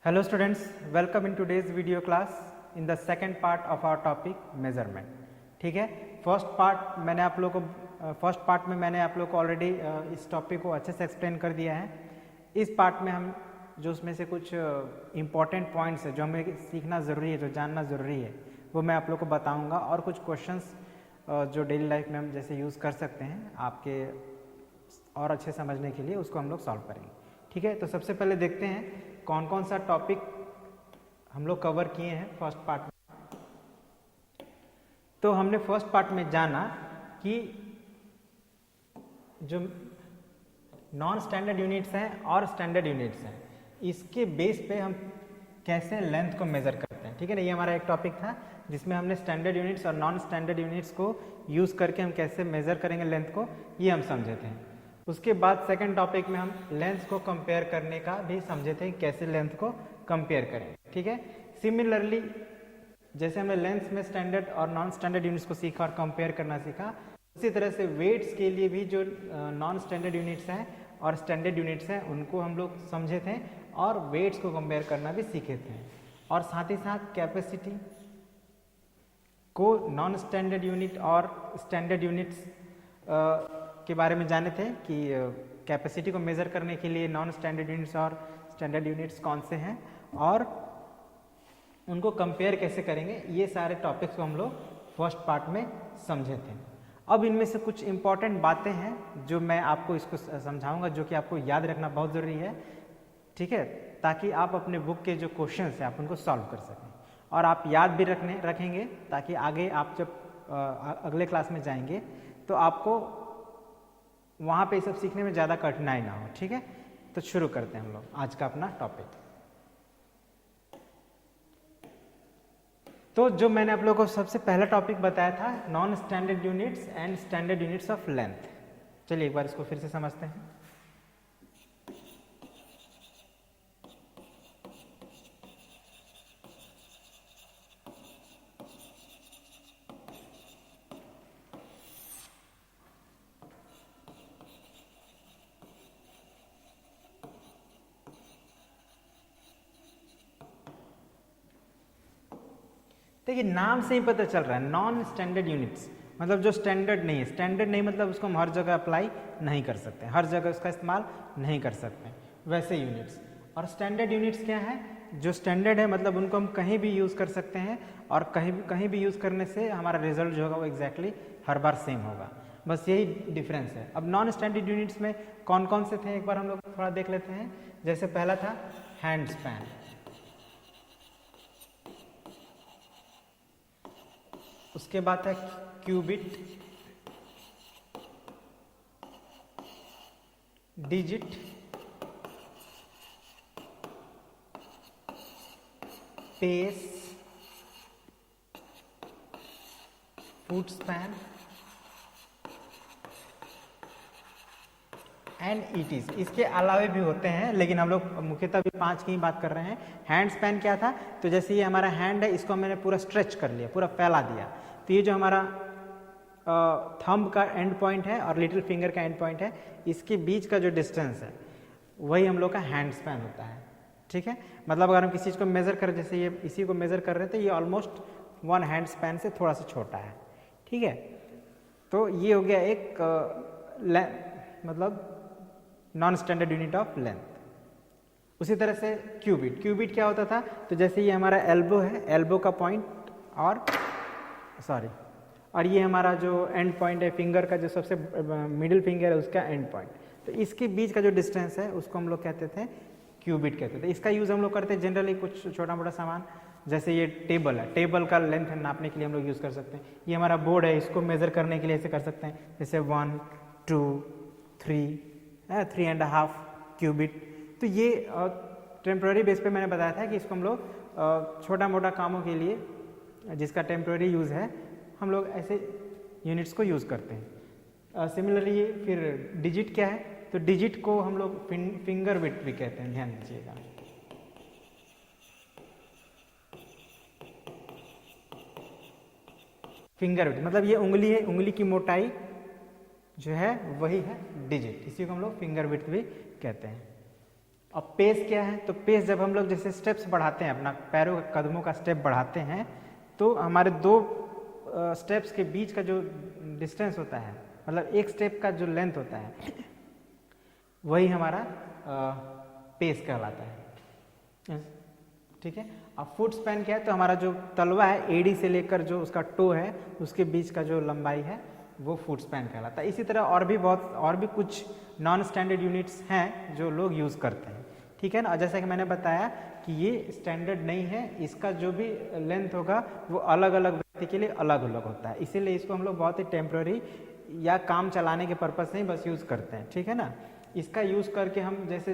Hello students, welcome in today's video class in the second part of our topic measurement. ठीक है, first part में मैंने आप लोग को ऑलरेडी इस टॉपिक को अच्छे से एक्सप्लेन कर दिया है। इस पार्ट में हम जो उसमें से कुछ इम्पॉर्टेंट पॉइंट्स है जो हमें सीखना ज़रूरी है, जो जानना ज़रूरी है, वो मैं आप लोग को बताऊंगा और कुछ क्वेश्चंस जो डेली लाइफ में हम जैसे यूज़ कर सकते हैं आपके और अच्छे समझने के लिए, उसको हम लोग सॉल्व करेंगे। ठीक है, तो सबसे पहले देखते हैं कौन कौन सा टॉपिक हम लोग कवर किए हैं फर्स्ट पार्ट में। तो हमने फर्स्ट पार्ट में जाना कि जो नॉन स्टैंडर्ड यूनिट्स हैं और स्टैंडर्ड यूनिट्स हैं, इसके बेस पे हम कैसे लेंथ को मेज़र करते हैं। ठीक है ना, ये हमारा एक टॉपिक था जिसमें हमने स्टैंडर्ड यूनिट्स और नॉन स्टैंडर्ड यूनिट्स को यूज़ करके हम कैसे मेज़र करेंगे लेंथ को, ये हम समझे थे। उसके बाद सेकंड टॉपिक में हम लेंथ को कंपेयर करने का भी समझे थे, कैसे लेंथ को कंपेयर करें। ठीक है, सिमिलरली जैसे हमने लेंथ में स्टैंडर्ड और नॉन स्टैंडर्ड यूनिट्स को सीखा और कंपेयर करना सीखा, उसी तरह से वेट्स के लिए भी जो नॉन स्टैंडर्ड यूनिट्स हैं और स्टैंडर्ड यूनिट्स हैं उनको हम लोग समझे थे और वेट्स को कंपेयर करना भी सीखे थे। और साथ ही साथ कैपेसिटी को नॉन स्टैंडर्ड यूनिट और स्टैंडर्ड यूनिट्स के बारे में जाने थे कि कैपेसिटी को मेज़र करने के लिए नॉन स्टैंडर्ड यूनिट्स और स्टैंडर्ड यूनिट्स कौन से हैं और उनको कंपेयर कैसे करेंगे। ये सारे टॉपिक्स को हम लोग फर्स्ट पार्ट में समझे थे। अब इनमें से कुछ इम्पॉर्टेंट बातें हैं जो मैं आपको इसको समझाऊंगा, जो कि आपको याद रखना बहुत ज़रूरी है। ठीक है, ताकि आप अपने बुक के जो क्वेश्चंस हैं आप उनको सॉल्व कर सकें और आप याद भी रखेंगे, ताकि आगे आप जब अगले क्लास में जाएंगे तो आपको वहाँ पे सब सीखने में ज़्यादा कठिनाई ना हो। ठीक है, तो शुरू करते हैं हम लोग आज का अपना टॉपिक। तो जो मैंने आप लोगों को सबसे पहला टॉपिक बताया था, non standard units and standard units of length. चलिए एक बार इसको फिर से समझते हैं। देखिए, नाम से ही पता चल रहा है नॉन स्टैंडर्ड यूनिट्स मतलब जो स्टैंडर्ड नहीं है। स्टैंडर्ड नहीं मतलब उसको हम हर जगह अप्लाई नहीं कर सकते, हर जगह उसका इस्तेमाल नहीं कर सकते, वैसे यूनिट्स। और स्टैंडर्ड यूनिट्स क्या है, जो स्टैंडर्ड है मतलब उनको हम कहीं भी यूज़ कर सकते हैं और कहीं भी यूज़ करने से हमारा रिजल्ट जो होगा वो एग्जैक्टली हर बार सेम होगा, बस यही डिफरेंस है। अब नॉन स्टैंडर्ड यूनिट्स में कौन कौन से थे एक बार हम लोग थोड़ा देख लेते हैं। जैसे पहला था हैंड स्पैन, उसके बाद है cubit, digit, pace, foot span and ईटीज। इसके अलावे भी होते हैं लेकिन हम लोग मुख्यतः भी 5 की ही बात कर रहे हैं। हैंड स्पैन क्या था, तो जैसे ये हमारा हैंड है, इसको मैंने पूरा स्ट्रेच कर लिया, पूरा फैला दिया, तो ये जो हमारा थंब का एंड पॉइंट है और लिटिल फिंगर का एंड पॉइंट है, इसके बीच का जो डिस्टेंस है वही हम लोग का हैंड स्पैन होता है। ठीक है, मतलब अगर हम किसी चीज़ को मेज़र करें, जैसे ये इसी को मेज़र कर रहे थे, ये ऑलमोस्ट 1 हैंड स्पैन से थोड़ा सा छोटा है। ठीक है, तो ये हो गया एक मतलब non standard unit of length. उसी तरह से क्यूबिट, क्यूबिट क्या होता था, तो जैसे ये हमारा एल्बो है, एल्बो का पॉइंट और ये हमारा जो एंड पॉइंट है फिंगर का, जो सबसे मिडिल फिंगर है उसका एंड पॉइंट, तो इसके बीच का जो डिस्टेंस है उसको हम लोग कहते थे क्यूबिट कहते थे। इसका यूज़ हम लोग करते हैं जनरली कुछ छोटा मोटा सामान, जैसे ये टेबल है, टेबल का लेंथ नापने के लिए हम लोग यूज़ कर सकते हैं। ये हमारा बोर्ड है, इसको मेज़र करने के लिए ऐसे कर सकते हैं, जैसे 1 2 3 3.5 क्यूबिट। तो ये टेम्प्रेरी बेस पे मैंने बताया था कि इसको हम लोग छोटा मोटा कामों के लिए जिसका टेम्प्रेरी यूज़ है हम लोग ऐसे यूनिट्स को यूज़ करते हैं। सिमिलरली फिर डिजिट क्या है, तो डिजिट को हम लोग फिंगर विड्थ भी कहते हैं, ध्यान दीजिएगा। फिंगर विड्थ मतलब ये उंगली है, उंगली की मोटाई जो है वही है डिजिट, इसी को हम लोग फिंगर विड्थ भी कहते हैं। अब पेस क्या है? तो पेस जब हम लोग जैसे स्टेप्स बढ़ाते हैं, अपना पैरों कदमों का स्टेप बढ़ाते हैं, तो हमारे दो स्टेप्स के बीच का जो डिस्टेंस होता है, मतलब एक स्टेप का जो लेंथ होता है, वही हमारा पेस कहलाता है। ठीक है। अब फुट स्पैन क्या है? तो हमारा जो तलवा है, एडी से लेकर जो उसका टो है, उसके बीच का जो लंबाई है वो फुट स्पैन कहलाता है। इसी तरह और भी कुछ नॉन स्टैंडर्ड यूनिट्स हैं जो लोग यूज़ करते हैं। ठीक है ना। जैसा कि मैंने बताया कि ये स्टैंडर्ड नहीं है, इसका जो भी लेंथ होगा वो अलग अलग व्यक्ति के लिए अलग अलग होता है, इसीलिए इसको हम लोग बहुत ही टेम्प्रेरी या काम चलाने के पर्पज़ से ही बस यूज़ करते हैं। ठीक है ना। इसका यूज़ करके हम, जैसे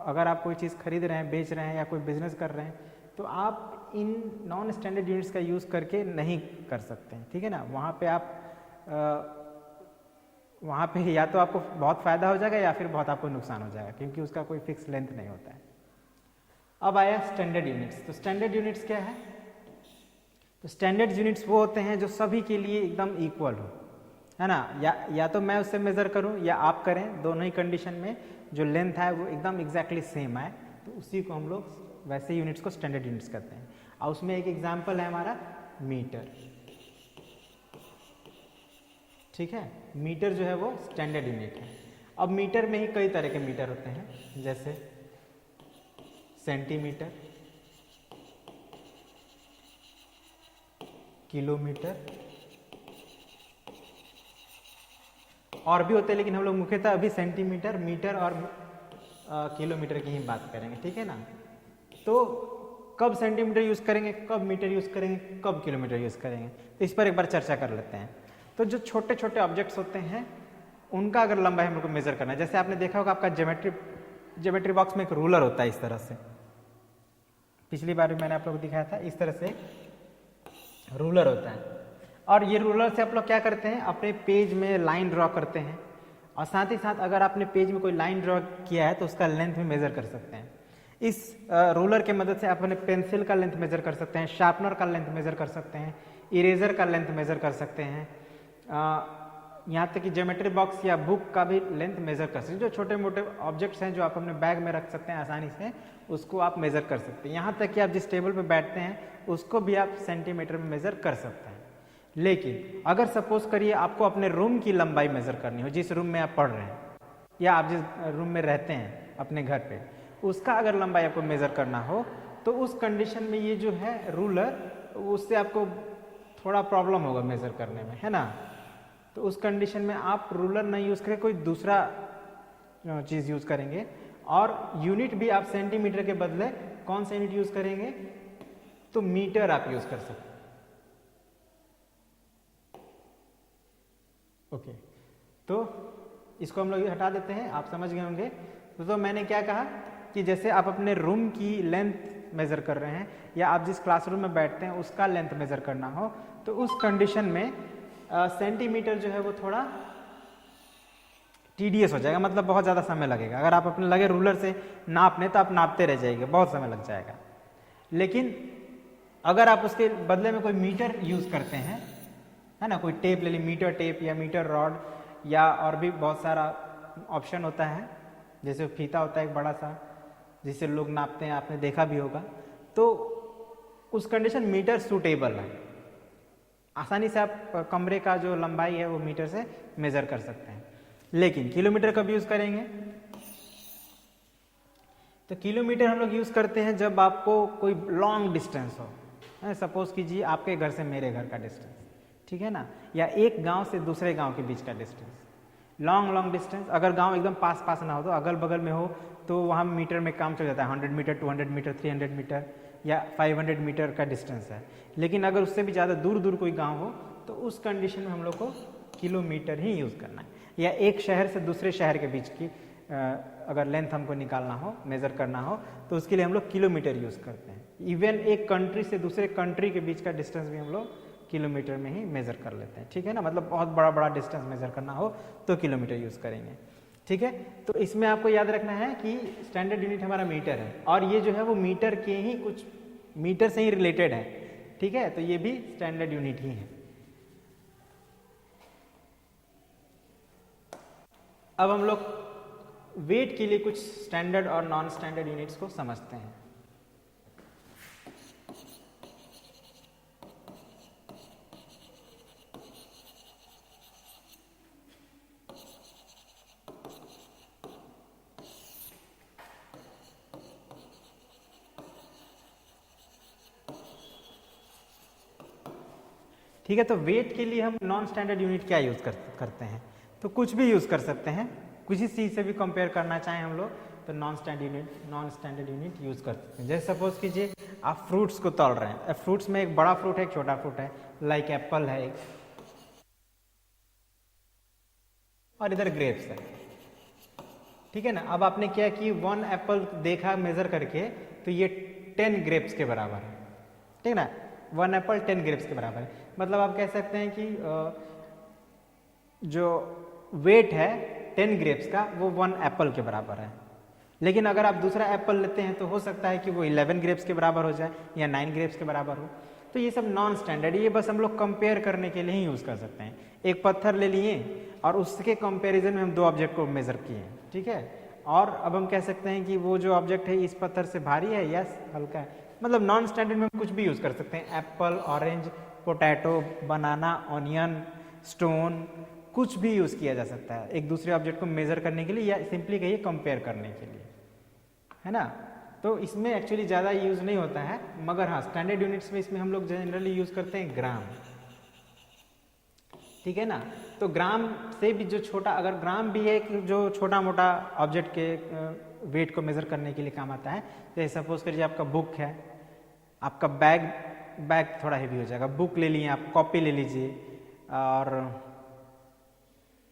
अगर आप कोई चीज़ खरीद रहे हैं, बेच रहे हैं या कोई बिजनेस कर रहे हैं, तो आप इन नॉन स्टैंडर्ड यूनिट्स का यूज़ करके नहीं कर सकते हैं। ठीक है ना। वहाँ पे या तो आपको बहुत फ़ायदा हो जाएगा या फिर बहुत आपको नुकसान हो जाएगा, क्योंकि उसका कोई फिक्स लेंथ नहीं होता है। अब आया स्टैंडर्ड यूनिट्स। तो स्टैंडर्ड यूनिट्स क्या है? तो स्टैंडर्ड यूनिट्स वो होते हैं जो सभी के लिए एकदम इक्वल हो, है ना। या तो मैं उससे मेज़र करूं या आप करें, दोनों ही कंडीशन में जो लेंथ है वो एकदम एग्जैक्टली सेम आए, तो उसी को हम लोग वैसे यूनिट्स को स्टैंडर्ड यूनिट्स कहते हैं। और उसमें एक एग्जाम्पल है हमारा मीटर। ठीक है। मीटर जो है वो स्टैंडर्ड यूनिट है। अब मीटर में ही कई तरह के मीटर होते हैं, जैसे सेंटीमीटर, किलोमीटर, और भी होते हैं, लेकिन हम लोग मुख्यतः अभी सेंटीमीटर, मीटर और किलोमीटर की ही बात करेंगे। ठीक है ना। तो कब सेंटीमीटर यूज़ करेंगे, कब मीटर यूज़ करेंगे, कब किलोमीटर यूज़ करेंगे, तो इस पर एक बार चर्चा कर लेते हैं। तो जो छोटे छोटे ऑब्जेक्ट्स होते हैं उनका अगर लंबाई हम लोग को मेजर करना है, जैसे आपने देखा होगा आपका ज्योमेट्री बॉक्स में एक रूलर होता है इस तरह से, पिछली बार भी मैंने आप लोग को दिखाया था, इस तरह से रूलर होता है। और ये रूलर से आप लोग क्या करते हैं, अपने पेज में लाइन ड्रॉ करते हैं, और साथ ही साथ अगर आपने पेज में कोई लाइन ड्रॉ किया है तो उसका लेंथ भी मेजर कर सकते हैं। इस रूलर के मदद से आप अपने पेंसिल का लेंथ मेजर कर सकते हैं, शार्पनर का लेंथ मेजर कर सकते हैं, इरेजर का लेंथ मेजर कर सकते हैं, यहाँ तक कि ज्योमेट्री बॉक्स या बुक का भी लेंथ मेजर कर सकते हैं। जो छोटे मोटे ऑब्जेक्ट्स हैं जो आप अपने बैग में रख सकते हैं आसानी से, उसको आप मेजर कर सकते हैं। यहाँ तक कि आप जिस टेबल पर बैठते हैं उसको भी आप सेंटीमीटर में मेजर कर सकते हैं। लेकिन अगर सपोज करिए आपको अपने रूम की लंबाई मेजर करनी हो, जिस रूम में आप पढ़ रहे हैं या आप जिस रूम में रहते हैं अपने घर पे, उसका अगर लंबाई आपको मेजर करना हो, तो उस कंडीशन में ये जो है रूलर, उससे आपको थोड़ा प्रॉब्लम होगा मेजर करने में, है ना। तो उस कंडीशन में आप रूलर नहीं यूज़ करें, कोई दूसरा चीज़ यूज़ करेंगे। और यूनिट भी आप सेंटीमीटर के बदले कौन सा यूनिट यूज़ करेंगे, तो मीटर आप यूज़ कर सकते हैं। ओके, तो इसको हम लोग हटा देते हैं, आप समझ गए होंगे। तो मैंने क्या कहा कि जैसे आप अपने रूम की लेंथ मेज़र कर रहे हैं या आप जिस क्लासरूम में बैठते हैं उसका लेंथ मेज़र करना हो, तो उस कंडीशन में सेंटीमीटर जो है वो थोड़ा टीडियस हो जाएगा, मतलब बहुत ज़्यादा समय लगेगा। अगर आप अपने लगे रूलर से नापने तो आप नापते रह जाएंगे, बहुत समय लग जाएगा। लेकिन अगर आप उसके बदले में कोई मीटर यूज़ करते हैं, है ना, कोई टेप ले ली, मीटर टेप या मीटर रॉड, या और भी बहुत सारा ऑप्शन होता है, जैसे फीता होता है एक बड़ा सा जिससे लोग नापते हैं, आपने देखा भी होगा, तो उस कंडीशन मीटर सूटेबल है। आसानी से आप कमरे का जो लंबाई है वो मीटर से मेज़र कर सकते हैं। लेकिन किलोमीटर कब यूज़ करेंगे, तो किलोमीटर हम लोग यूज़ करते हैं जब आपको कोई लॉन्ग डिस्टेंस हो। सपोज कीजिए आपके घर से मेरे घर का डिस्टेंस, ठीक है ना, या एक गांव से दूसरे गांव के बीच का डिस्टेंस, लॉन्ग डिस्टेंस। अगर गांव एकदम पास पास ना हो तो अगल बगल में हो तो वहाँ मीटर में काम चल जाता है, 100 मीटर, 200 मीटर, 300 मीटर या 500 मीटर का डिस्टेंस है। लेकिन अगर उससे भी ज़्यादा दूर दूर कोई गांव हो तो उस कंडीशन में हम लोग को किलोमीटर ही यूज़ करना है। या एक शहर से दूसरे शहर के बीच की अगर लेंथ हमको निकालना हो, मेज़र करना हो, तो उसके लिए हम लोग किलोमीटर यूज़ करते हैं। इवन एक कंट्री से दूसरे कंट्री के बीच का डिस्टेंस भी हम लोग किलोमीटर में ही मेज़र कर लेते हैं, ठीक है ना। मतलब बहुत बड़ा बड़ा डिस्टेंस मेज़र करना हो तो किलोमीटर यूज़ करेंगे, ठीक है। तो इसमें आपको याद रखना है कि स्टैंडर्ड यूनिट हमारा मीटर है, और ये जो है वो मीटर के ही कुछ मीटर से ही रिलेटेड है, ठीक है। तो ये भी स्टैंडर्ड यूनिट ही है। अब हम लोग वेट के लिए कुछ स्टैंडर्ड और नॉन स्टैंडर्ड यूनिट्स को समझते हैं। ठीक है, तो वेट के लिए हम नॉन स्टैंडर्ड यूनिट क्या यूज़ करते हैं? तो कुछ भी यूज़ कर सकते हैं, किसी चीज़ से भी कंपेयर करना चाहें हम लोग तो नॉन स्टैंडर्ड यूनिट यूज़ कर सकते हैं। जैसे सपोज कीजिए आप फ्रूट्स को तोल रहे हैं, फ्रूट्स में एक बड़ा फ्रूट है, एक छोटा फ्रूट है, लाइक एप्पल है एक, और इधर ग्रेप्स है। ठीक है ना, अब आपने क्या कि 1 एप्पल देखा मेजर करके तो ये 10 ग्रेप्स के बराबर है। ठीक है ना, 1 एप्पल 10 ग्रेप्स के बराबर है। मतलब आप कह सकते हैं कि जो वेट है 10 ग्रेप्स का वो 1 एप्पल के बराबर है। लेकिन अगर आप दूसरा एप्पल लेते हैं तो हो सकता है कि वो 11 ग्रेप्स के बराबर हो जाए या 9 ग्रेप्स के बराबर हो। तो ये सब नॉन स्टैंडर्ड, ये बस हम लोग कंपेयर करने के लिए ही यूज़ कर सकते हैं। एक पत्थर ले लिए और उसके कंपैरिजन में हम 2 ऑब्जेक्ट को मेज़र किए, ठीक है, और अब हम कह सकते हैं कि वो जो ऑब्जेक्ट है इस पत्थर से भारी है या हल्का है। मतलब नॉन स्टैंडर्ड में हम कुछ भी यूज़ कर सकते हैं, एप्पल, ऑरेंज, पोटैटो, बनाना, ऑनियन, स्टोन, कुछ भी यूज़ किया जा सकता है एक दूसरे ऑब्जेक्ट को मेज़र करने के लिए या सिंपली कहिए कंपेयर करने के लिए, है ना। तो इसमें एक्चुअली ज़्यादा यूज़ नहीं होता है, मगर हाँ स्टैंडर्ड यूनिट्स में इसमें हम लोग जनरली यूज़ करते हैं ग्राम। ठीक है ना, तो ग्राम से भी जो छोटा, अगर ग्राम भी है कि जो छोटा मोटा ऑब्जेक्ट के वेट को मेज़र करने के लिए काम आता है। जैसे सपोज करिए आपका बुक है, आपका बैग थोड़ा हेवी हो जाएगा, बुक ले लिए आप, कॉपी ले लीजिए, और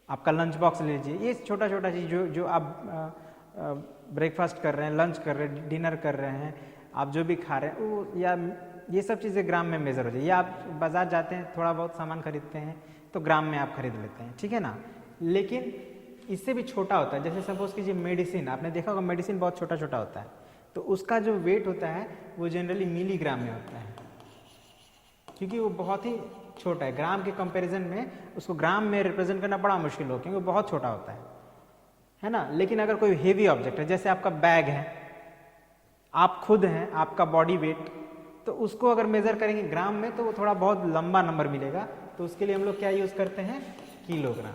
आपका लंच बॉक्स ले लीजिए। ये छोटा छोटा चीज़ जो आप ब्रेकफास्ट कर रहे हैं, लंच कर रहे हैं, डिनर कर रहे हैं, आप जो भी खा रहे हैं वो, या ये सब चीज़ें ग्राम में मेज़र हो जाए। या आप बाज़ार जाते हैं, थोड़ा बहुत सामान खरीदते हैं तो ग्राम में आप खरीद लेते हैं, ठीक है ना। लेकिन इससे भी छोटा होता है, जैसे सपोज कीजिए मेडिसिन, आपने देखा होगा मेडिसिन बहुत छोटा छोटा होता है, तो उसका जो वेट होता है वो जनरली मिलीग्राम में होता है, क्योंकि वो बहुत ही छोटा है। ग्राम के कंपैरिजन में उसको ग्राम में रिप्रेजेंट करना बड़ा मुश्किल हो, क्योंकि वो बहुत छोटा होता है ना। लेकिन अगर कोई हेवी ऑब्जेक्ट है, जैसे आपका बैग है, आप खुद हैं, आपका बॉडी वेट, तो उसको अगर मेज़र करेंगे ग्राम में तो वो थोड़ा बहुत लंबा नंबर मिलेगा। तो उसके लिए हम लोग क्या यूज़ करते हैं, किलोग्राम।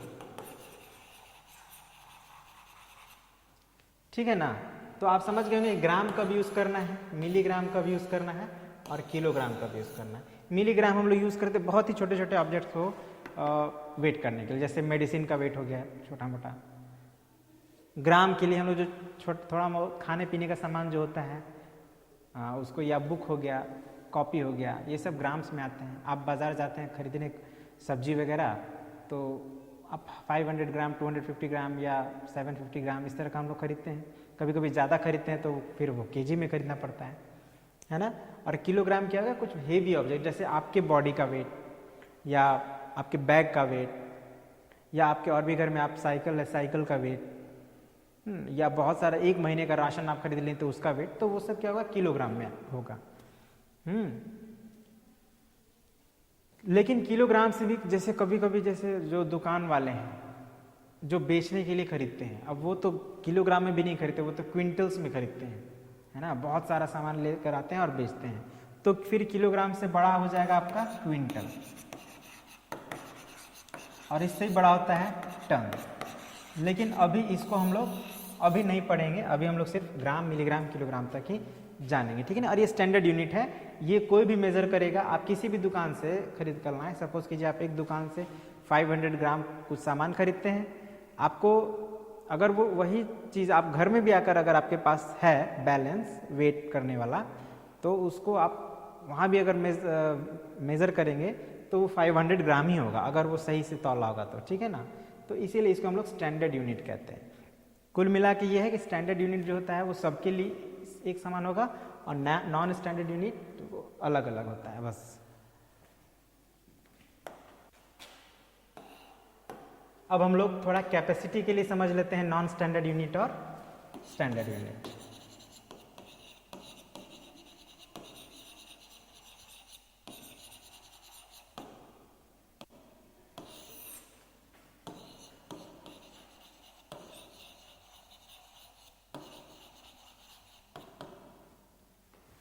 ठीक है ना, तो आप समझ गए होंगे ग्राम कब यूज़ करना है, मिलीग्राम कब यूज़ करना है, और किलोग्राम कब यूज़ करना है। मिलीग्राम हम लोग यूज़ करते बहुत ही छोटे छोटे ऑब्जेक्ट्स को वेट करने के लिए, जैसे मेडिसिन का वेट हो गया छोटा मोटा। ग्राम के लिए हम लोग जो थोड़ा खाने पीने का सामान जो होता है उसको, या बुक हो गया, कॉपी हो गया, ये सब ग्राम्स में आते हैं। आप बाज़ार जाते हैं खरीदने सब्जी वगैरह, तो आप 500 ग्राम, 250 ग्राम या 750 ग्राम इस तरह का हम लोग खरीदते हैं। कभी कभी ज़्यादा खरीदते हैं तो फिर वो केजी में खरीदना पड़ता है ना। और किलोग्राम क्या होगा, कुछ हेवी ऑब्जेक्ट, जैसे आपके बॉडी का वेट, या आपके बैग का वेट, या आपके और भी घर में आप साइकिल है, साइकिल का वेट, या बहुत सारा 1 महीने का राशन आप खरीद लें तो उसका वेट, तो वो सब क्या होगा, किलोग्राम में होगा। लेकिन किलोग्राम से भी, जैसे कभी कभी जैसे जो दुकान वाले हैं जो बेचने के लिए खरीदते हैं, अब वो तो किलोग्राम में भी नहीं खरीदते, वो तो क्विंटल्स में खरीदते हैं, है ना। बहुत सारा सामान लेकर आते हैं और बेचते हैं, तो फिर किलोग्राम से बड़ा हो जाएगा आपका क्विंटल, और इससे ही बड़ा होता है टन। लेकिन अभी इसको हम लोग अभी नहीं पढ़ेंगे, अभी हम लोग सिर्फ ग्राम, मिलीग्राम, किलोग्राम तक ही जानेंगे, ठीक है ना। और ये स्टैंडर्ड यूनिट है, ये कोई भी मेज़र करेगा। आप किसी भी दुकान से खरीद कर लाएँ, सपोज कीजिए आप एक दुकान से 500 ग्राम कुछ सामान खरीदते हैं, आपको अगर वो वही चीज़ आप घर में भी आकर अगर आपके पास है बैलेंस वेट करने वाला, तो उसको आप वहाँ भी अगर मेज़र करेंगे तो वो 500 ग्राम ही होगा, अगर वो सही से तौला होगा तो, ठीक है ना। तो इसीलिए इसको हम लोग स्टैंडर्ड यूनिट कहते हैं। कुल मिला के ये है कि स्टैंडर्ड यूनिट जो होता है वो सबके लिए एक समान होगा, और नॉन स्टैंडर्ड यूनिट अलग अलग होता है बस। अब हम लोग थोड़ा कैपेसिटी के लिए समझ लेते हैं नॉन स्टैंडर्ड यूनिट और स्टैंडर्ड यूनिट।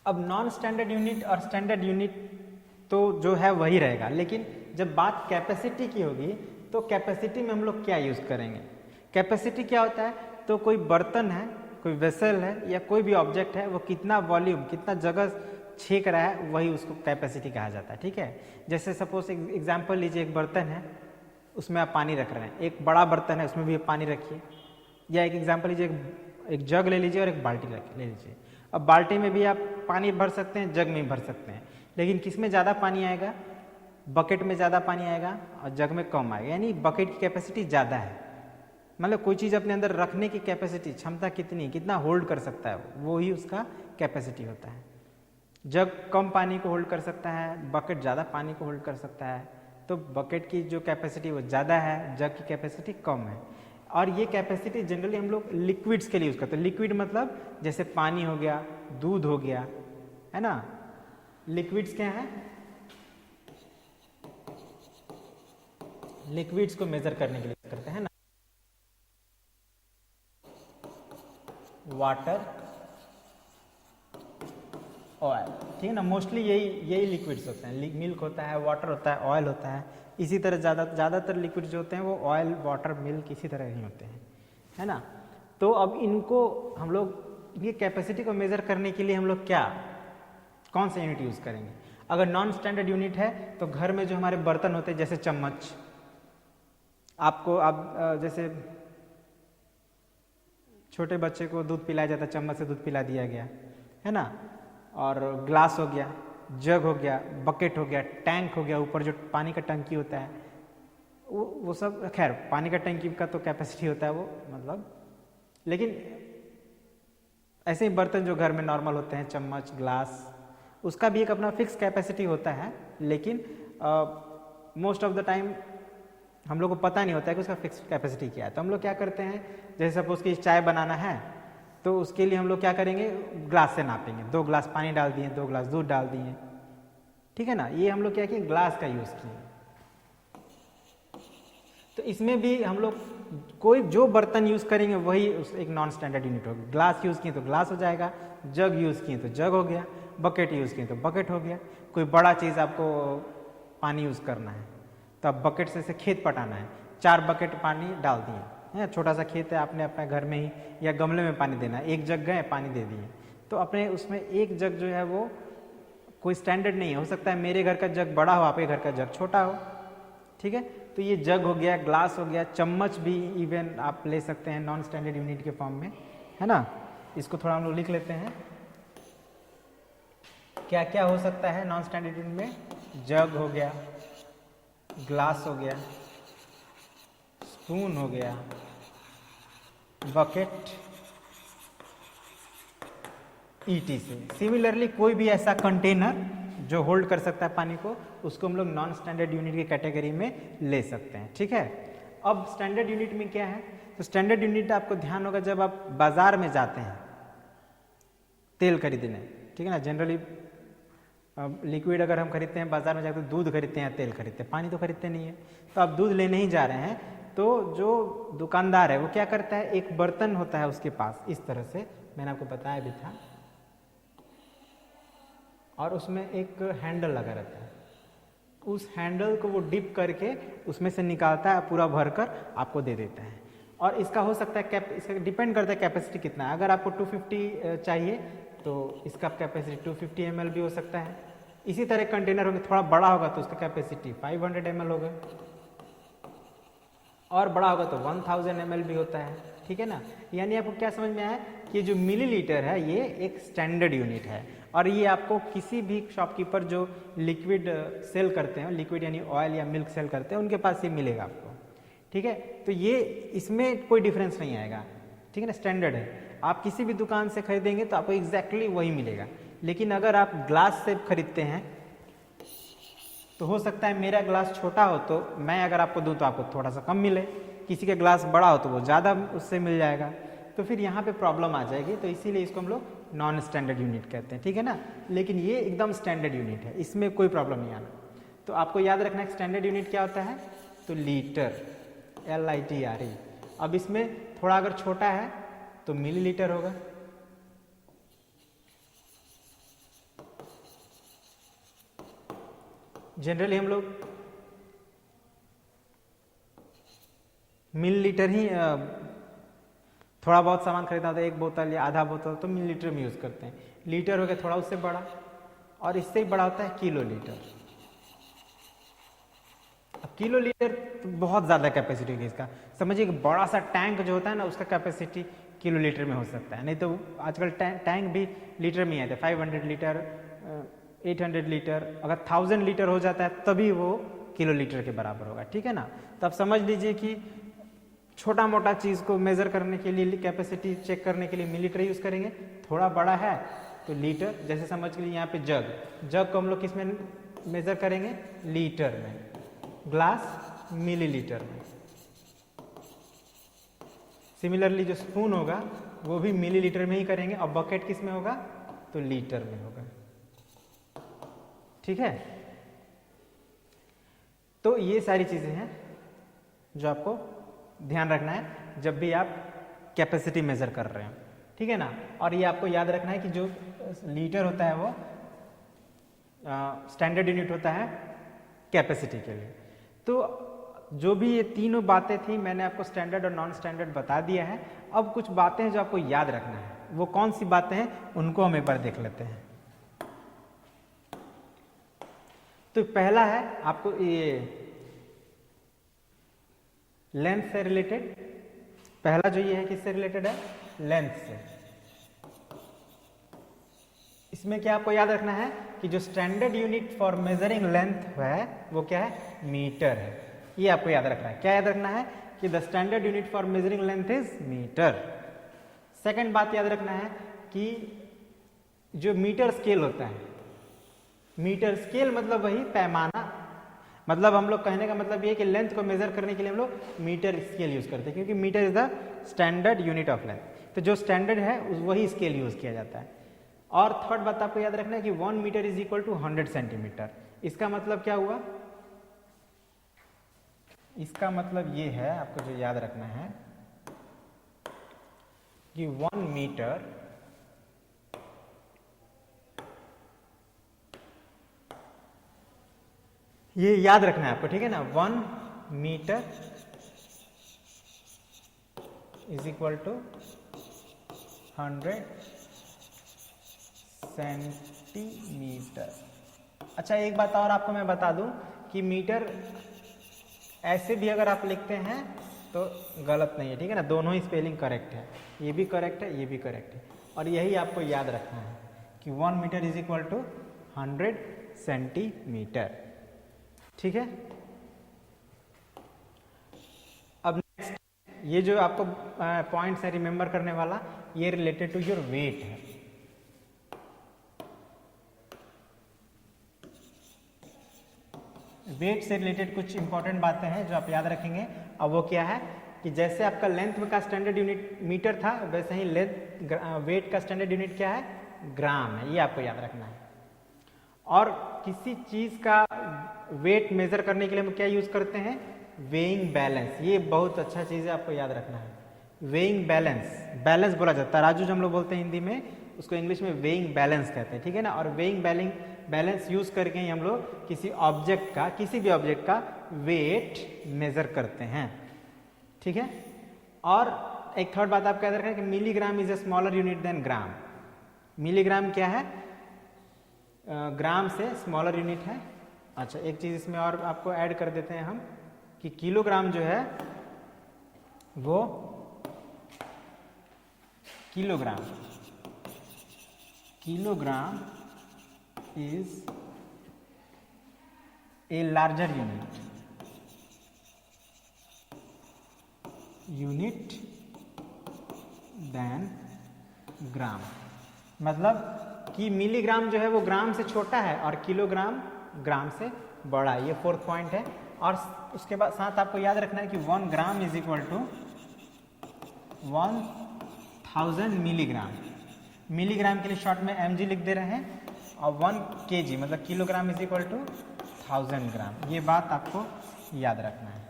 अब नॉन स्टैंडर्ड यूनिट और स्टैंडर्ड यूनिट तो जो है वही रहेगा, लेकिन जब बात कैपेसिटी की होगी तो कैपेसिटी में हम लोग क्या यूज़ करेंगे। कैपेसिटी क्या होता है, तो कोई बर्तन है, कोई वेसल है या कोई भी ऑब्जेक्ट है, वो कितना वॉल्यूम, कितना जगह छेक रहा है, वही उसको कैपेसिटी कहा जाता है। ठीक है, जैसे सपोज एग्जांपल लीजिए, एक बर्तन है उसमें आप पानी रख रहे हैं, एक बड़ा बर्तन है उसमें भी आप पानी रखिए, या एक एग्जांपल लीजिए, एक जग ले लीजिए और एक बाल्टी ले लीजिए। अब बाल्टी में भी आप पानी भर सकते हैं, जग में भी भर सकते हैं, लेकिन किस में ज़्यादा पानी आएगा, बकेट में ज़्यादा पानी आएगा और जग में कम आएगा, यानी बकेट की कैपेसिटी ज़्यादा है। मतलब कोई चीज़ अपने अंदर रखने की कैपेसिटी, क्षमता कितनी, कितना होल्ड कर सकता है, वो ही उसका कैपेसिटी होता है। जग कम पानी को होल्ड कर सकता है, बकेट ज़्यादा पानी को होल्ड कर सकता है, तो बकेट की जो कैपेसिटी वो ज़्यादा है, जग की कैपेसिटी कम है। और ये कैपेसिटी जनरली हम लोग लिक्विड्स के लिए यूज़ करते हैं। लिक्विड मतलब जैसे पानी हो गया, दूध हो गया, है ना। लिक्विड्स क्या है, लिक्विड्स को मेजर करने के लिए करते हैं ना, वाटर, ऑयल, ठीक है ना। मोस्टली यही लिक्विड्स होते हैं, मिल्क होता है, वाटर होता है, ऑयल होता है। इसी तरह ज़्यादातर लिक्विड जो होते हैं वो ऑयल, वाटर, मिल्क इसी तरह ही होते हैं, है ना। तो अब इनको हम लोग ये कैपेसिटी को मेज़र करने के लिए हम लोग कौन सा यूनिट यूज़ करेंगे। अगर नॉन स्टैंडर्ड यूनिट है तो घर में जो हमारे बर्तन होते हैं, जैसे चम्मच, आप जैसे छोटे बच्चे को दूध पिलाया जाता है, चम्मच से दूध पिला दिया गया, है ना। और ग्लास हो गया, जग हो गया, बकेट हो गया, टैंक हो गया, ऊपर जो पानी का टंकी होता है वो सब, खैर पानी का टंकी का तो कैपेसिटी होता है वो, मतलब, लेकिन ऐसे ही बर्तन जो घर में नॉर्मल होते हैं, चम्मच, ग्लास, उसका भी एक अपना फिक्स कैपेसिटी होता है, लेकिन मोस्ट ऑफ द टाइम हम लोग को पता नहीं होता है कि उसका फिक्स कैपेसिटी क्या है। तो हम लोग क्या करते हैं, जैसे सपोज कि चाय बनाना है तो उसके लिए हम लोग क्या करेंगे, ग्लास से नापेंगे, 2 ग्लास पानी डाल दिए, 2 ग्लास दूध डाल दिए, ठीक है ना। ये हम लोग क्या किए, ग्लास का यूज़ किए। तो इसमें भी हम लोग कोई जो बर्तन यूज़ करेंगे वही एक नॉन स्टैंडर्ड यूनिट होगा। ग्लास यूज़ किए तो ग्लास हो जाएगा, जग यूज़ किए तो जग हो गया, बकेट यूज़ किए तो बकेट हो गया। कोई बड़ा चीज़ आपको पानी यूज़ करना है तो अब बकेट से खेत पटाना है, 4 बकेट पानी डाल दिए, है, छोटा सा खेत है, आपने अपने घर में ही या गमले में पानी देना है, 1 जग गए पानी दे दिए, तो अपने उसमें 1 जग जो है वो कोई स्टैंडर्ड नहीं है। हो सकता है मेरे घर का जग बड़ा हो, आपके घर का जग छोटा हो, ठीक है। तो ये जग हो गया, ग्लास हो गया, चम्मच भी इवन आप ले सकते हैं नॉन स्टैंडर्ड यूनिट के फॉर्म में, है ना। इसको थोड़ा हम लोग लिख लेते हैं, क्या क्या हो सकता है नॉन स्टैंडर्ड यूनिट में। जग हो गया, ग्लास हो गया, स्पून हो गया, बकेट, ETC। सिमिलरली कोई भी ऐसा कंटेनर जो होल्ड कर सकता है पानी को, उसको हम लोग नॉन स्टैंडर्ड यूनिट की कैटेगरी में ले सकते हैं, ठीक है। अब स्टैंडर्ड यूनिट में क्या है, तो स्टैंडर्ड यूनिट आपको ध्यान होगा जब आप बाजार में जाते हैं तेल खरीदने, ठीक है ना। जनरली लिक्विड अगर हम खरीदते हैं बाजार में जाकर, तो दूध खरीदते हैं, तेल खरीदते हैं, पानी तो खरीदते नहीं है। तो आप दूध लेने ही जा रहे हैं, तो जो दुकानदार है वो क्या करता है, एक बर्तन होता है उसके पास इस तरह से, मैंने आपको बताया भी था, और उसमें एक हैंडल लगा रहता है, उस हैंडल को वो डिप करके उसमें से निकालता है, पूरा भरकर आपको दे देता है। और इसका हो सकता है इसका डिपेंड करता है कैपेसिटी कितना है। अगर आपको 250 चाहिए तो इसका कैपेसिटी 250 ml भी हो सकता है। इसी तरह कंटेनर होगा, थोड़ा बड़ा होगा तो उसका कैपेसिटी 500 ml होगा, और बड़ा होगा तो 1000 ml भी होता है, ठीक है ना। यानी आपको क्या समझ में आया कि जो मिलीलीटर है ये एक स्टैंडर्ड यूनिट है, और ये आपको किसी भी शॉपकीपर जो लिक्विड सेल करते हैं, लिक्विड यानी ऑयल या मिल्क सेल करते हैं, उनके पास ये मिलेगा आपको, ठीक है। तो ये इसमें कोई डिफरेंस नहीं आएगा, ठीक है ना, स्टैंडर्ड है। आप किसी भी दुकान से खरीदेंगे तो आपको एग्जैक्टली वही मिलेगा। लेकिन अगर आप ग्लास से खरीदते हैं तो हो सकता है मेरा ग्लास छोटा हो तो मैं अगर आपको दूं तो आपको थोड़ा सा कम मिले, किसी का ग्लास बड़ा हो तो वो ज़्यादा उससे मिल जाएगा, तो फिर यहाँ पे प्रॉब्लम आ जाएगी। तो इसीलिए इसको हम लोग नॉन स्टैंडर्ड यूनिट कहते हैं, ठीक है ना। लेकिन ये एकदम स्टैंडर्ड यूनिट है, इसमें कोई प्रॉब्लम नहीं आना। तो आपको याद रखना है स्टैंडर्ड यूनिट क्या होता है, तो लीटर, LITRE। अब इसमें थोड़ा अगर छोटा है तो मिलीलीटर होगा, जनरली हम लोग मिलीलीटर ही थोड़ा बहुत सामान खरीदा होता है, एक बोतल या आधा बोतल, तो मिलीलीटर में यूज़ करते हैं। लीटर हो गया थोड़ा उससे बड़ा, और इससे ही बड़ा होता है किलो लीटर। अब किलो लीटर तो बहुत ज़्यादा कैपेसिटी होगी इसका। समझिए कि बड़ा सा टैंक जो होता है ना, उसका कैपेसिटी किलो लीटर में हो सकता है, नहीं तो आजकल टैंक भी लीटर में आते हैं। 500 लीटर, 800 लीटर, अगर 1000 लीटर हो जाता है तभी वो किलो लीटर के बराबर होगा, ठीक है ना। तो आप समझ लीजिए कि छोटा मोटा चीज़ को मेज़र करने के लिए, कैपेसिटी चेक करने के लिए मिलीलीटर यूज़ करेंगे। थोड़ा बड़ा है तो लीटर, जैसे समझ के लिए यहाँ पे जग को हम लोग किस में मेज़र करेंगे? लीटर में। ग्लास मिलीलीटर में। सिमिलरली जो स्पून होगा वो भी मिलीलीटर में ही करेंगे, और बकेट किस में होगा? तो लीटर में होगा, ठीक है। तो ये सारी चीज़ें हैं जो आपको ध्यान रखना है जब भी आप कैपेसिटी मेज़र कर रहे हो, ठीक है ना। और ये आपको याद रखना है कि जो लीटर होता है वो स्टैंडर्ड यूनिट होता है कैपेसिटी के लिए। तो जो भी ये तीनों बातें थी मैंने आपको स्टैंडर्ड और नॉन स्टैंडर्ड बता दिया है। अब कुछ बातें हैं जो आपको याद रखना है, वो कौन सी बातें हैं उनको हम एक बार देख लेते हैं। तो पहला है आपको ये लेंथ से रिलेटेड। पहला जो ये है किससे रिलेटेड है? लेंथ से। इसमें क्या आपको याद रखना है कि जो standard unit for measuring length है वो क्या है? मीटर है। ये आपको याद रखना है। क्या याद रखना है? कि the standard unit for measuring length is metre. Second बात याद रखना है कि जो मीटर स्केल होता है, मीटर स्केल मतलब वही पैमाना, मतलब हम लोग कहने का मतलब ये है कि लेंथ को मेजर करने के लिए हम लोग मीटर स्केल यूज करते हैं, क्योंकि metre is the standard unit of length. तो जो स्टैंडर्ड है वही स्केल यूज किया जाता है। और थर्ड बात आपको याद रखना है कि 1 metre is equal to 100 centimetre. इसका मतलब क्या हुआ? इसका मतलब ये है, आपको जो याद रखना है कि 1 मीटर ये याद रखना है आपको, ठीक है ना। 1 metre is equal to 100 centimetre. अच्छा, एक बात और आपको मैं बता दूं कि मीटर ऐसे भी अगर आप लिखते हैं तो गलत नहीं है, ठीक है ना। दोनों ही स्पेलिंग करेक्ट है, ये भी करेक्ट है, ये भी करेक्ट है। और यही आपको याद रखना है कि 1 metre is equal to 100 centimetre, ठीक है। अब नेक्स्ट ये जो आपको पॉइंट्स है रिमेंबर करने वाला, ये रिलेटेड टू योर वेट है। वेट से रिलेटेड कुछ इंपॉर्टेंट बातें हैं जो आप याद रखेंगे। अब वो क्या है कि जैसे आपका लेंथ का स्टैंडर्ड यूनिट मीटर था, वैसे ही वेट का स्टैंडर्ड यूनिट क्या है? ग्राम है। ये आपको याद रखना है। और किसी चीज का वेट मेजर करने के लिए हम क्या यूज करते हैं? Weighing balance. ये बहुत अच्छा चीज है, आपको याद रखना है। वेइंग बैलेंस, बैलेंस बोला जाता है, तराजू जो हम लोग बोलते हैं हिंदी में, उसको इंग्लिश में वेइंग बैलेंस कहते हैं, ठीक है ना। और वेइंग बैलेंस यूज करके ही हम लोग किसी ऑब्जेक्ट का, किसी भी ऑब्जेक्ट का वेट मेजर करते हैं, ठीक है। और एक थर्ड बात आपको याद रखना है कि milligram is a smaller unit than gram. Milligram क्या है? ग्राम से स्मॉलर यूनिट है। अच्छा, एक चीज इसमें और आपको ऐड कर देते हैं हम कि किलोग्राम जो है वो kilogram is a larger unit than gram. मतलब कि मिलीग्राम जो है वो ग्राम से छोटा है और किलोग्राम ग्राम से बड़ा है। ये फोर्थ पॉइंट है। और उसके बाद साथ आपको याद रखना है कि 1 gram is equal to 1000 milligram. Milligram के लिए शॉर्ट में mg लिख दे रहे हैं, और 1 kg मतलब किलोग्राम इज इक्वल टू 1000 ग्राम। ये बात आपको याद रखना है,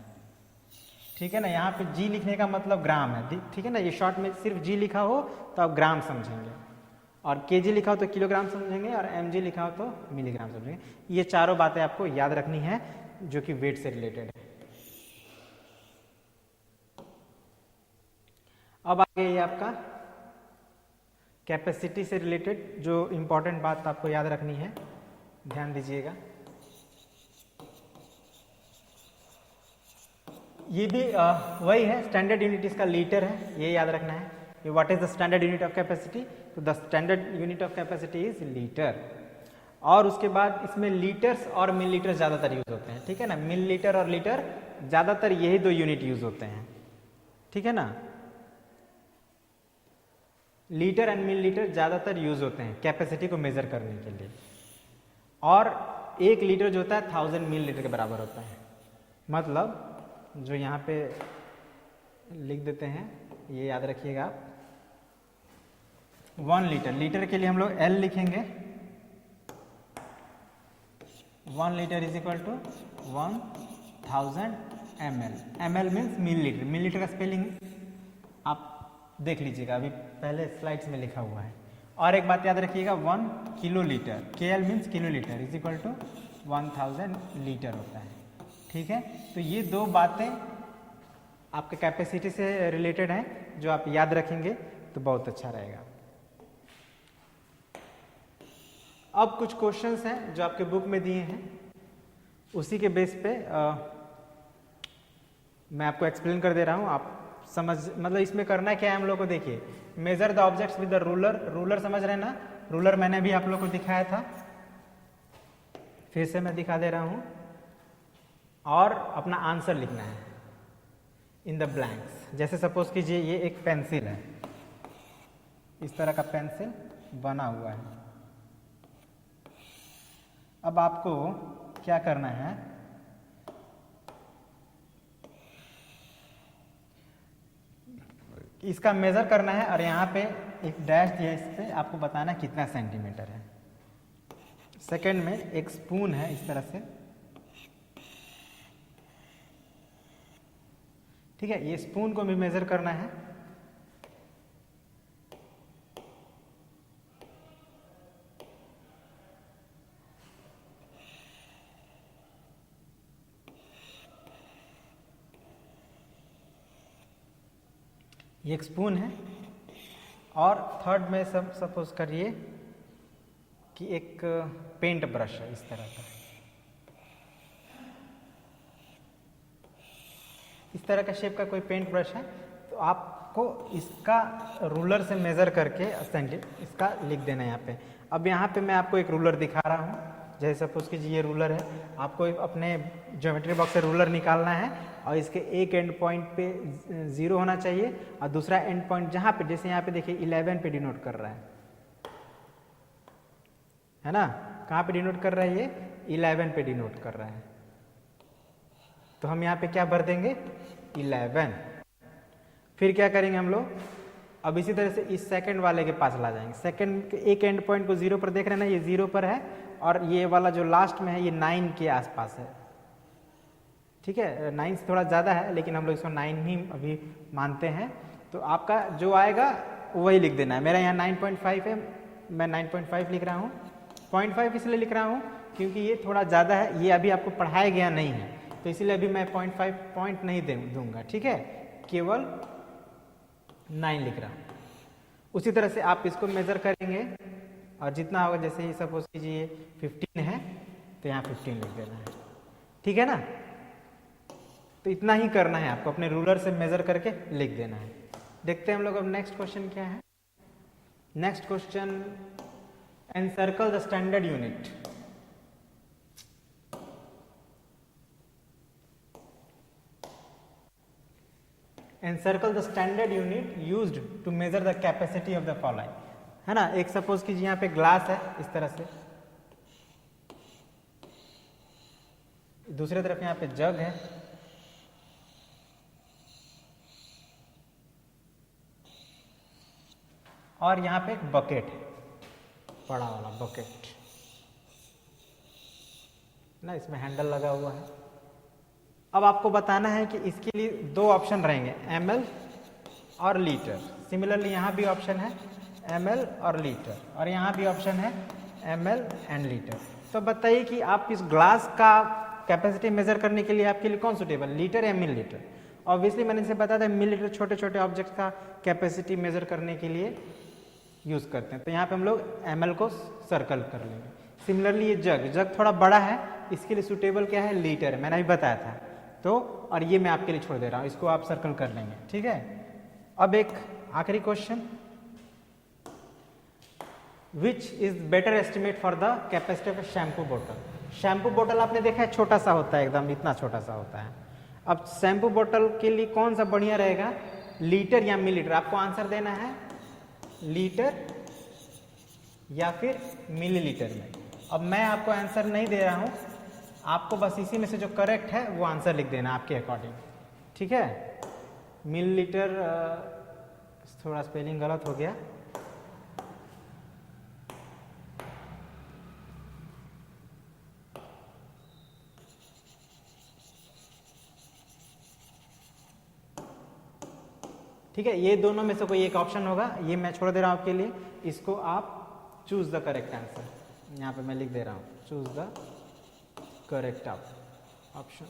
ठीक है ना। यहाँ पे g लिखने का मतलब ग्राम है, ठीक है ना। ये शॉर्ट में सिर्फ g लिखा हो तो आप ग्राम समझेंगे। और केजी लिखा हो तो किलोग्राम समझेंगे और एमजी लिखा हो तो मिलीग्राम समझेंगे। ये चारों बातें आपको याद रखनी है जो कि वेट से रिलेटेड है। अब आगे ये आपका कैपेसिटी से रिलेटेड जो इंपॉर्टेंट बात आपको याद रखनी है, ध्यान दीजिएगा। ये भी वही है, स्टैंडर्ड यूनिट इसका लीटर है, ये याद रखना है। What is the standard unit of capacity? तो the standard unit of capacity is litre. और उसके बाद इसमें लीटर्स और मिलीलीटर ज़्यादातर यूज होते हैं, ठीक है ना। मिलीलीटर और लीटर ज़्यादातर यही दो यूनिट यूज होते हैं, ठीक है ना। लीटर एंड मिलीलीटर ज़्यादातर यूज होते हैं कैपेसिटी को मेजर करने के लिए। और 1 लीटर जो होता है 1000 मिलीलीटर के बराबर होता है। मतलब जो यहाँ पे लिख देते हैं, ये याद रखिएगा आप। 1 लीटर, लीटर के लिए हम लोग L लिखेंगे। 1 litre is equal to 1000 ml। ml means millilitre. Millilitre का स्पेलिंग आप देख लीजिएगा, अभी पहले स्लाइड्स में लिखा हुआ है। और एक बात याद रखिएगा, 1 kilo litre, KL means kilo litre is equal to 1000 litre होता है, ठीक है। तो ये दो बातें आपके कैपेसिटी से रिलेटेड हैं, जो आप याद रखेंगे तो बहुत अच्छा रहेगा। अब कुछ क्वेश्चंस हैं जो आपके बुक में दिए हैं, उसी के बेस पे मैं आपको एक्सप्लेन कर दे रहा हूँ। आप समझ, मतलब इसमें करना क्या है हम लोग को, देखिए। Measure the objects with the ruler. Ruler समझ रहे हैं ना, रूलर मैंने भी आप लोग को दिखाया था, फिर से मैं दिखा दे रहा हूँ। और अपना आंसर लिखना है इन द ब्लैंक्स। जैसे सपोज कीजिए ये एक पेंसिल है, इस तरह का पेंसिल बना हुआ है। अब आपको क्या करना है, इसका मेजर करना है और यहाँ पे एक डैश दिया, इस पे आपको बताना कितना सेंटीमीटर है। सेकंड में एक स्पून है इस तरह से, ठीक है। ये स्पून को भी मेजर करना है। ये एक स्पून है। और थर्ड में सब सपोज करिए कि एक पेंट ब्रश है इस तरह का, इस तरह का शेप का कोई पेंट ब्रश है। तो आपको इसका रूलर से मेज़र करके इसका लिख देना है यहाँ पे। अब यहाँ पे मैं आपको एक रूलर दिखा रहा हूँ। जैसे सपोज कीजिए ये रूलर है, आपको अपने ज्योमेट्री बॉक्स से रूलर निकालना है और इसके एक एंड पॉइंट पे 0 होना चाहिए और दूसरा एंड पॉइंट जहाँ पे, जैसे यहाँ पे देखिए 11 पे डिनोट कर रहा है ना। कहाँ पे डिनोट कर रहा है? ये 11 पे डिनोट कर रहा है। तो हम यहाँ पे क्या भर देंगे? 11। फिर क्या करेंगे हम लोग, अब इसी तरह से इस सेकंड वाले के पास ला जाएंगे। सेकंड के एक एंड पॉइंट को 0 पर देख रहे हैं ना, ये 0 पर है और ये वाला जो लास्ट में है ये 9 के आसपास है, ठीक है। 9 से थोड़ा ज़्यादा है लेकिन हम लोग इसको 9 ही अभी मानते हैं। तो आपका जो आएगा वही लिख देना है। मेरा यहाँ 9.5 है, मैं 9.5 लिख रहा हूँ। 0.5 इसलिए लिख रहा हूँ क्योंकि ये थोड़ा ज़्यादा है, ये अभी आपको पढ़ाया गया नहीं है, तो इसीलिए अभी मैं 0.5 पॉइंट नहीं दूंगा, ठीक है। केवल 9 लिख रहा हूँ। उसी तरह से आप इसको मेज़र करेंगे और जितना होगा, जैसे ही सपोज कीजिए 15 है तो यहाँ 15 लिख देना है, ठीक है ना। तो इतना ही करना है आपको, अपने रूलर से मेज़र करके लिख देना है। देखते हैं हम लोग अब नेक्स्ट क्वेश्चन क्या है। Next question, encircle the standard unit. Encircle the standard unit used to measure the capacity of the following, है ना। एक सपोज कीजिए यहाँ पे ग्लास है इस तरह से, दूसरी तरफ यहाँ पे जग है, और यहाँ पे एक बकेट है, बड़ा वाला बकेट ना, इसमें हैंडल लगा हुआ है। अब आपको बताना है कि इसके लिए 2 ऑप्शन रहेंगे, ml और लीटर। सिमिलरली यहाँ भी ऑप्शन है ml और लीटर, और यहाँ भी ऑप्शन है ml एंड लीटर। तो बताइए कि आप इस ग्लास का कैपेसिटी मेजर करने के लिए आपके लिए कौन सुटेबल, लीटर या मिली लीटर? ऑब्वियसली मैंने इसे बताया था मिली लीटर छोटे छोटे ऑब्जेक्ट्स का कैपेसिटी मेजर करने के लिए यूज करते हैं, तो यहाँ पे हम लोग ml को सर्कल कर लेंगे। सिमिलरली ये जग थोड़ा बड़ा है, इसके लिए सुटेबल क्या है, लीटर, मैंने अभी बताया था। तो और ये मैं आपके लिए छोड़ दे रहा हूँ, इसको आप सर्कल कर लेंगे, ठीक है। अब एक आखिरी question, which is better estimate for the capacity of shampoo बोतल। शैम्पू बोतल आपने देखा है छोटा सा होता है, एकदम इतना छोटा सा होता है। अब शैम्पू बोतल के लिए कौन सा बढ़िया रहेगा, लीटर या मिलीलीटर? आपको आंसर देना है लीटर या फिर मिलीलीटर में। अब मैं आपको आंसर नहीं दे रहा हूं, आपको बस इसी में से जो करेक्ट है वो आंसर लिख देना आपके अकॉर्डिंग, ठीक है। मिलीलीटर, थोड़ा स्पेलिंग गलत हो गया, ठीक है। ये दोनों में से कोई एक ऑप्शन होगा, ये मैं छोड़ दे रहा हूं आपके लिए, इसको आप चूज द करेक्ट आंसर, यहाँ पे मैं लिख दे रहा हूं, चूज द करेक्ट ऑप्शन।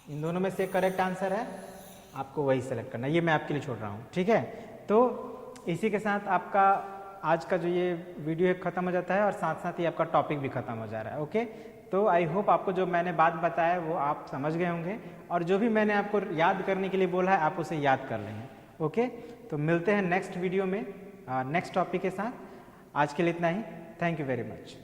इन दोनों में से करेक्ट आंसर है, आपको वही सेलेक्ट करना है, ये मैं आपके लिए छोड़ रहा हूँ, ठीक है। तो इसी के साथ आपका आज का जो ये वीडियो है खत्म हो जाता है, और साथ साथ ही आपका टॉपिक भी खत्म हो जा रहा है, ओके। तो आई होप आपको जो मैंने बात बताया वो आप समझ गए होंगे, और जो भी मैंने आपको याद करने के लिए बोला है आप उसे याद कर लेंगे, ओके। तो मिलते हैं नेक्स्ट वीडियो में नेक्स्ट टॉपिक के साथ। आज के लिए इतना ही, थैंक यू वेरी मच।